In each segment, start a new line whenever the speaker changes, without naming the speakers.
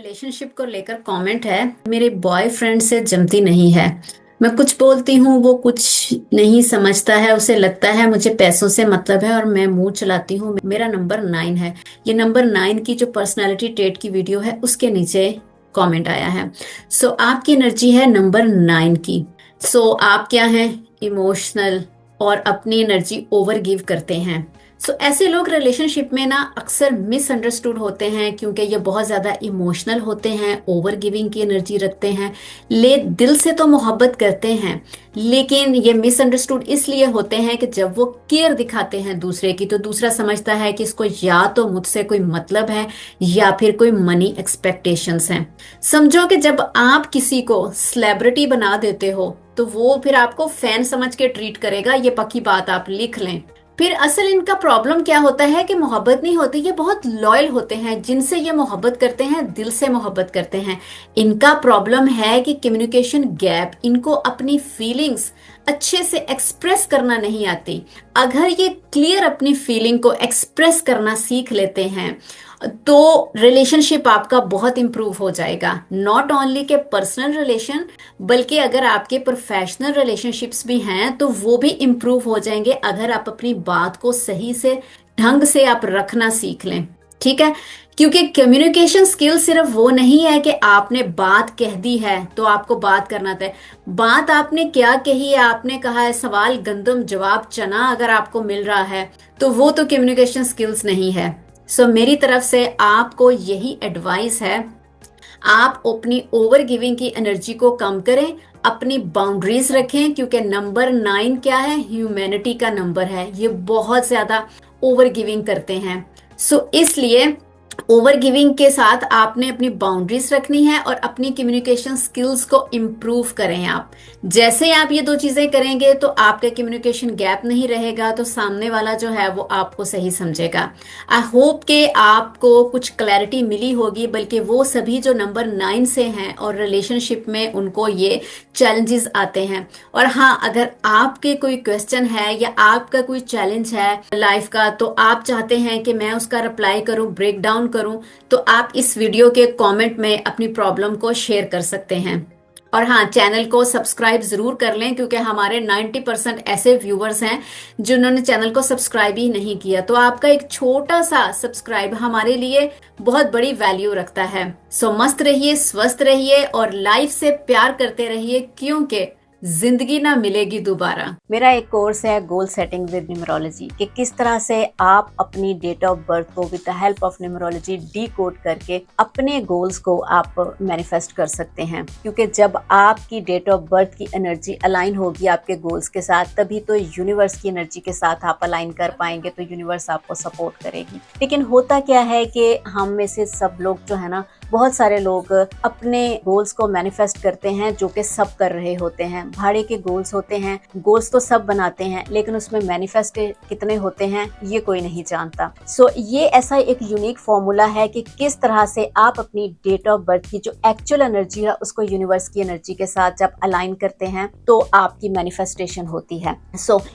Relationship को लेकर comment है। मेरे बॉयफ्रेंड से जमती नहीं है। मैं कुछ बोलती हूँ, वो कुछ नहीं समझता है। उसे लगता है मुझे पैसों से मतलब है और मैं मुंह चलाती हूँ। मेरा नंबर 9 है। ये नंबर 9 की जो पर्सनालिटी ट्रेट की वीडियो है उसके नीचे कमेंट आया है। आपकी एनर्जी है नंबर 9 की। आप क्या हैं? इमोशनल और अपनी एनर्जी ओवर गिव करते हैं। ऐसे लोग रिलेशनशिप में ना अक्सर मिसअंडरस्टूड होते हैं, क्योंकि ये बहुत ज़्यादा इमोशनल होते हैं, ओवर गिविंग की एनर्जी रखते हैं। दिल से तो मोहब्बत करते हैं, लेकिन ये मिसअंडरस्टूड इसलिए होते हैं कि जब वो केयर दिखाते हैं दूसरे की, तो दूसरा समझता है कि इसको या तो मुझसे कोई मतलब है या फिर कोई मनी एक्सपेक्टेशंस हैं। समझो कि जब आप किसी को सेलिब्रिटी बना देते हो तो वो फिर आपको फैन समझ के ट्रीट करेगा। ये पक्की बात आप लिख लें। फिर असल इनका प्रॉब्लम क्या होता है कि मोहब्बत नहीं होती। ये बहुत लॉयल होते हैं, जिनसे ये मोहब्बत करते हैं दिल से मोहब्बत करते हैं। इनका प्रॉब्लम है कि कम्युनिकेशन गैप। इनको अपनी फीलिंग्स अच्छे से एक्सप्रेस करना नहीं आती। अगर ये क्लियर अपनी फीलिंग को एक्सप्रेस करना सीख लेते हैं तो रिलेशनशिप आपका बहुत इंप्रूव हो जाएगा। नॉट ओनली के पर्सनल रिलेशन, बल्कि अगर आपके प्रोफेशनल रिलेशनशिप्स भी हैं तो वो भी इम्प्रूव हो जाएंगे, अगर आप अपनी बात को सही से ढंग से आप रखना सीख लें। ठीक है, क्योंकि कम्युनिकेशन स्किल सिर्फ वो नहीं है कि आपने बात कह दी है तो आपको बात करना था। बात आपने क्या कही है, आपने कहा है सवाल गंदम जवाब चना, अगर आपको मिल रहा है तो वो तो कम्युनिकेशन स्किल्स नहीं है। मेरी तरफ से आपको यही एडवाइस है, आप अपनी ओवर गिविंग की एनर्जी को कम करें, अपनी बाउंड्रीज रखें, क्योंकि नंबर 9 क्या है? ह्यूमैनिटी का नंबर है। ये बहुत ज्यादा ओवर गिविंग करते हैं। इसलिए ओवर गिविंग के साथ आपने अपनी बाउंड्रीज रखनी है और अपनी कम्युनिकेशन स्किल्स को इम्प्रूव करें। आप जैसे आप ये दो चीजें करेंगे तो आपका कम्युनिकेशन गैप नहीं रहेगा, तो सामने वाला जो है वो आपको सही समझेगा। आई होप कि आपको कुछ क्लैरिटी मिली होगी, बल्कि वो सभी जो नंबर 9 से हैं और रिलेशनशिप में उनको ये चैलेंजेस आते हैं। और हाँ, अगर आपके कोई क्वेश्चन है या आपका कोई चैलेंज है लाइफ का, तो आप चाहते हैं कि मैं उसका रिप्लाई करूं, ब्रेक डाउन करूं, तो आप इस वीडियो के कमेंट में अपनी प्रॉब्लम को शेयर कर सकते हैं। और हाँ, चैनल को सब्सक्राइब जरूर कर लें, क्योंकि हमारे 90% ऐसे व्यूवर्स हैं जिन्होंने चैनल को सब्सक्राइब ही नहीं किया। तो आपका एक छोटा सा सब्सक्राइब हमारे लिए बहुत बड़ी वैल्यू रखता है। मस्त रहिए, स्वस्थ रहिए और लाइफ से प्यार करते रहिए, क्योंकि जिंदगी ना मिलेगी दोबारा।
मेरा एक कोर्स है गोल सेटिंग विद न्यूमरोलॉजी, कि किस तरह से आप अपनी डेट ऑफ बर्थ को with the help of numerology D code करके अपने गोल्स को आप मैनिफेस्ट कर सकते हैं। क्योंकि जब आपकी डेट ऑफ बर्थ की एनर्जी अलाइन होगी आपके गोल्स के साथ, तभी तो यूनिवर्स की एनर्जी के साथ आप अलाइन कर पाएंगे, तो यूनिवर्स आपको सपोर्ट करेगी। लेकिन होता क्या है कि हम में से सब लोग जो है ना, बहुत सारे लोग अपने गोल्स को मैनिफेस्ट करते हैं जो कि सब कर रहे होते हैं। भाड़े के गोल्स होते हैं, गोल्स तो सब बनाते हैं, लेकिन उसमें मैनिफेस्ट कितने होते हैं ये कोई नहीं जानता। ये ऐसा एक यूनिक फॉर्मूला है कि किस तरह से आप अपनी डेट ऑफ बर्थ की जो एक्चुअल एनर्जी है उसको यूनिवर्स की एनर्जी के साथ जब अलाइन करते हैं तो आपकी मैनिफेस्टेशन होती है।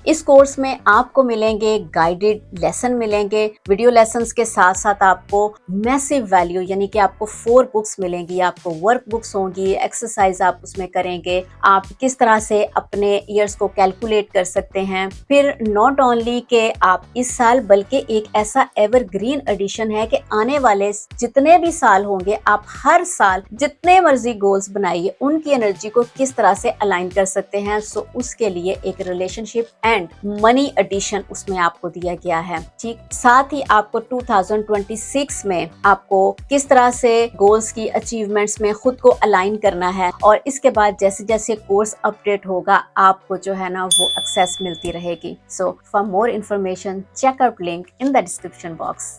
इस कोर्स में आपको मिलेंगे गाइडेड लेसन, मिलेंगे वीडियो लेसन्स के साथ साथ आपको मैसिव वैल्यू, यानी कि आपको 4 बुक्स मिलेंगी, आपको वर्क बुक्स होंगी, एक्सरसाइज आप उसमें करेंगे, आप किस तरह से अपने ईयर्स को कैलकुलेट कर सकते हैं। फिर नॉट ओनली के आप इस साल, बल्कि एक ऐसा एवरग्रीन एडिशन है कि आने वाले जितने भी साल होंगे, आप हर साल जितने मर्जी गोल्स बनाइए, उनकी एनर्जी को किस तरह से अलाइन कर सकते हैं। उसके लिए एक रिलेशनशिप एंड मनी एडिशन उसमें आपको दिया गया है। ठीक, साथ ही आपको 2026 में आपको किस तरह से गोल्स की अचीवमेंट्स में खुद को अलाइन करना है, और इसके बाद जैसे जैसे कोर्स अपडेट होगा आपको जो है ना वो एक्सेस मिलती रहेगी। For more information check out link in the description box.